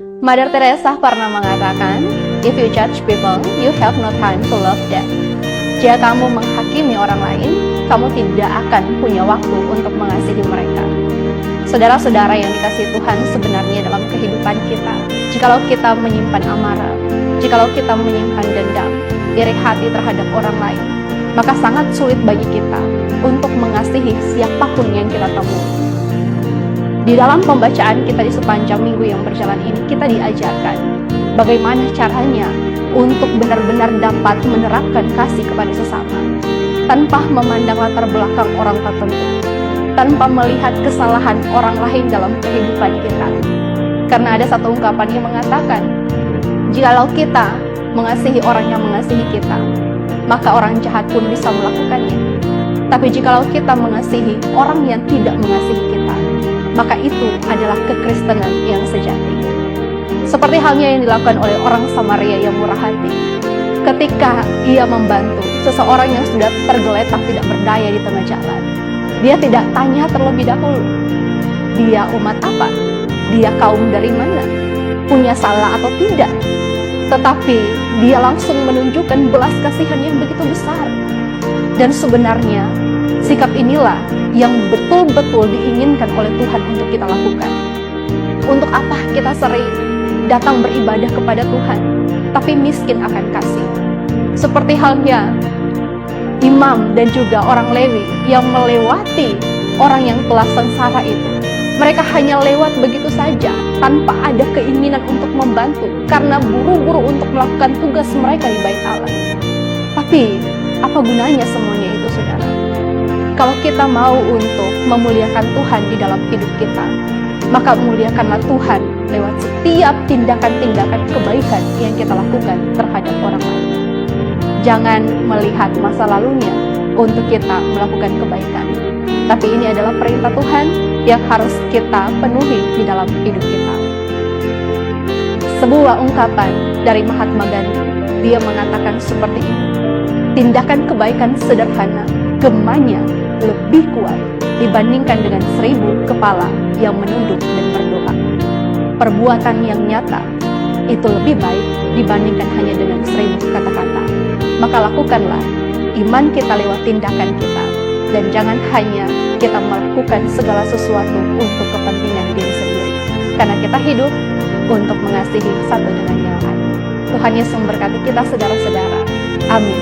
Mother Teresa pernah mengatakan, "If you judge people, you have no time to love them." Jika kamu menghakimi orang lain, kamu tidak akan punya waktu untuk mengasihi mereka. Saudara-saudara yang dikasihi Tuhan, sebenarnya dalam kehidupan kita, jikalau kita menyimpan amarah, jikalau kita menyimpan dendam, iri hati terhadap orang lain, maka sangat sulit bagi kita untuk mengasihi siapapun yang kita temui. Di dalam pembacaan kita di sepanjang minggu yang berjalan ini, kita diajarkan bagaimana caranya untuk benar-benar dapat menerapkan kasih kepada sesama, tanpa memandang latar belakang orang tertentu, tanpa melihat kesalahan orang lain dalam kehidupan kita. Karena ada satu ungkapan yang mengatakan, jikalau kita mengasihi orang yang mengasihi kita, maka orang jahat pun bisa melakukannya. Tapi jikalau kita mengasihi orang yang tidak mengasihi kita, maka itu adalah kekristenan yang sejati. Seperti halnya yang dilakukan oleh orang Samaria yang murah hati. Ketika ia membantu seseorang yang sudah tergeletak tidak berdaya di tengah jalan, dia tidak tanya terlebih dahulu, dia umat apa? Dia kaum dari mana? Punya salah atau tidak? Tetapi dia langsung menunjukkan belas kasihan yang begitu besar. Dan sebenarnya sikap inilah yang betul-betul diinginkan oleh Tuhan untuk kita lakukan. Untuk apa kita sering datang beribadah kepada Tuhan, tapi miskin akan kasih? Seperti halnya imam dan juga orang Lewi yang melewati orang yang telah sengsara itu. Mereka hanya lewat begitu saja, tanpa ada keinginan untuk membantu, karena buru-buru untuk melakukan tugas mereka di Bait Allah. Tapi, apa gunanya semuanya itu, saudara? Kalau kita mau untuk memuliakan Tuhan di dalam hidup kita, maka muliakanlah Tuhan lewat setiap tindakan-tindakan kebaikan yang kita lakukan terhadap orang lain. Jangan melihat masa lalunya untuk kita melakukan kebaikan. Tapi ini adalah perintah Tuhan yang harus kita penuhi di dalam hidup kita. Sebuah ungkapan dari Mahatma Gandhi, dia mengatakan seperti ini, tindakan kebaikan sederhana, gemanya lebih kuat dibandingkan dengan 1000 kepala yang menunduk dan berdoa. Perbuatan yang nyata itu lebih baik dibandingkan hanya dengan 1000 kata-kata. Maka lakukanlah iman kita lewat tindakan kita, dan jangan hanya kita melakukan segala sesuatu untuk kepentingan diri sendiri, karena kita hidup untuk mengasihi satu dengan yang lain. Tuhan Yesus memberkati kita, saudara-saudara. Amin.